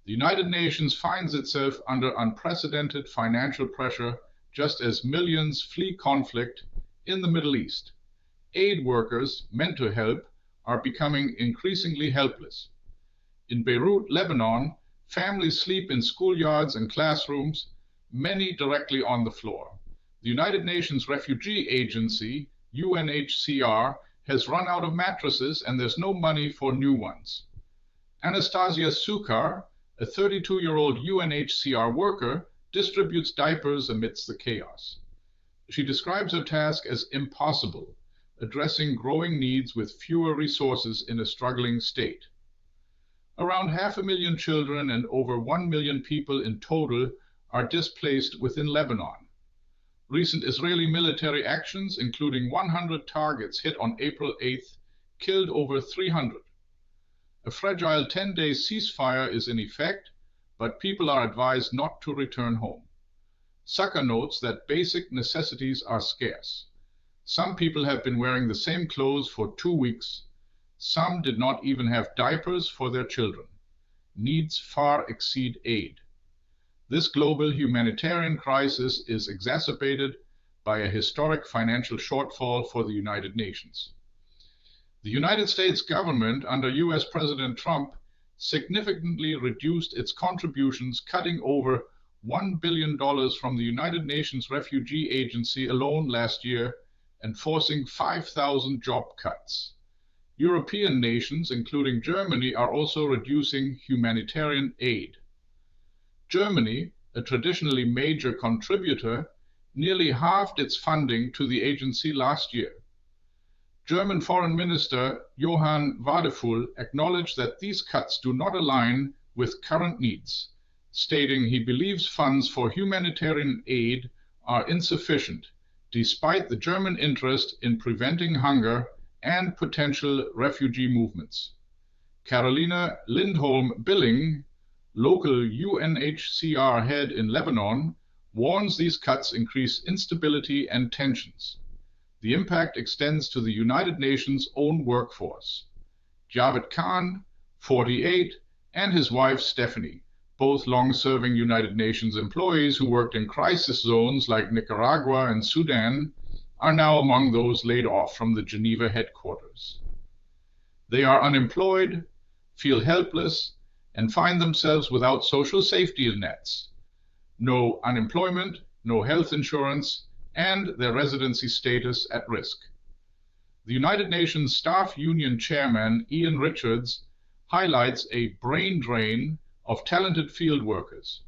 The United Nations finds itself under unprecedented financial pressure just as millions flee conflict in the Middle East. Aid workers meant to help are becoming increasingly helpless. In Beirut, Lebanon, families sleep in schoolyards and classrooms, many directly on the floor. The United Nations Refugee Agency, UNHCR, has run out of mattresses and there's no money for new ones. Anastasia Sukar, a 32-year-old UNHCR worker, distributes diapers amidst the chaos. She describes her task as impossible, addressing growing needs with fewer resources in a struggling state. Around 500,000 children and over 1 million people in total are displaced within Lebanon. Recent Israeli military actions, including 100 targets hit on April 8th, killed over 300. A fragile 10-day ceasefire is in effect, but people are advised not to return home. Sukar notes that basic necessities are scarce. Some people have been wearing the same clothes for 2 weeks. Some did not even have diapers for their children. Needs far exceed aid. This global humanitarian crisis is exacerbated by a historic financial shortfall for the United Nations. The United States government under US President Trump significantly reduced its contributions, cutting over $1 billion from the United Nations Refugee Agency alone last year and forcing 5,000 job cuts. European nations, including Germany, are also reducing humanitarian aid. Germany, a traditionally major contributor, nearly halved its funding to the agency last year. German Foreign Minister Johann Wadephul acknowledged that these cuts do not align with current needs, stating he believes funds for humanitarian aid are insufficient, despite the German interest in preventing hunger and potential refugee movements. Carolina Lindholm-Billing, local UNHCR head in Lebanon, warns these cuts increase instability and tensions. The impact extends to the United Nations' own workforce. Javed Khan, 48, and his wife Stefanie, both long-serving United Nations employees who worked in crisis zones like Nicaragua and Sudan, are now among those laid off from the Geneva headquarters. They are unemployed, feel helpless, and find themselves without social safety nets. No unemployment, no health insurance, and their residency status at risk. The United Nations Staff Union Chairman Ian Richards highlights a brain drain of talented field workers.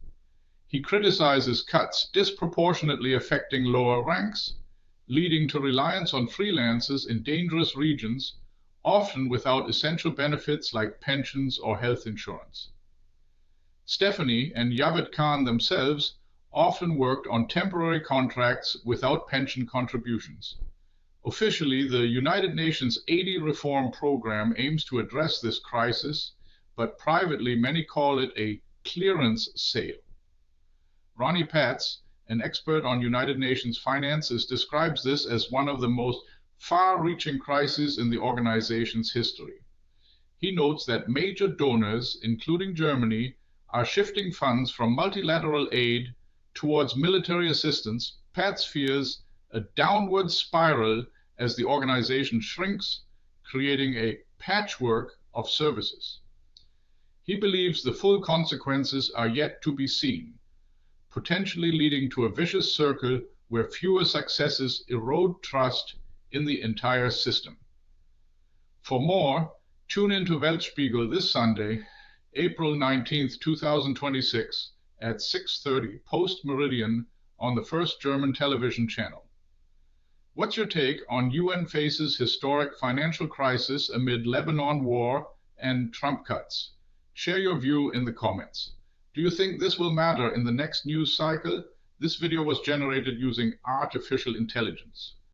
He criticizes cuts disproportionately affecting lower ranks, leading to reliance on freelancers in dangerous regions, often without essential benefits like pensions or health insurance. Stefanie and Javed Khan themselves often worked on temporary contracts without pension contributions. Officially, the United Nations 80 Reform Program aims to address this crisis, but privately many call it a clearance sale. Ronny Patz, an expert on United Nations finances, describes this as one of the most far-reaching crises in the organization's history. He notes that major donors, including Germany, are shifting funds from multilateral aid towards military assistance. Patz fears a downward spiral as the organization shrinks, creating a patchwork of services. He believes the full consequences are yet to be seen, potentially leading to a vicious circle where fewer successes erode trust in the entire system. For more, tune into Weltspiegel this Sunday, April 19, 2026, at 6:30 post-meridian on the First German television channel. What's your take on UN faces historic financial crisis amid Lebanon war and Trump cuts? Share your view in the comments. Do you think this will matter in the next news cycle? This video was generated using artificial intelligence.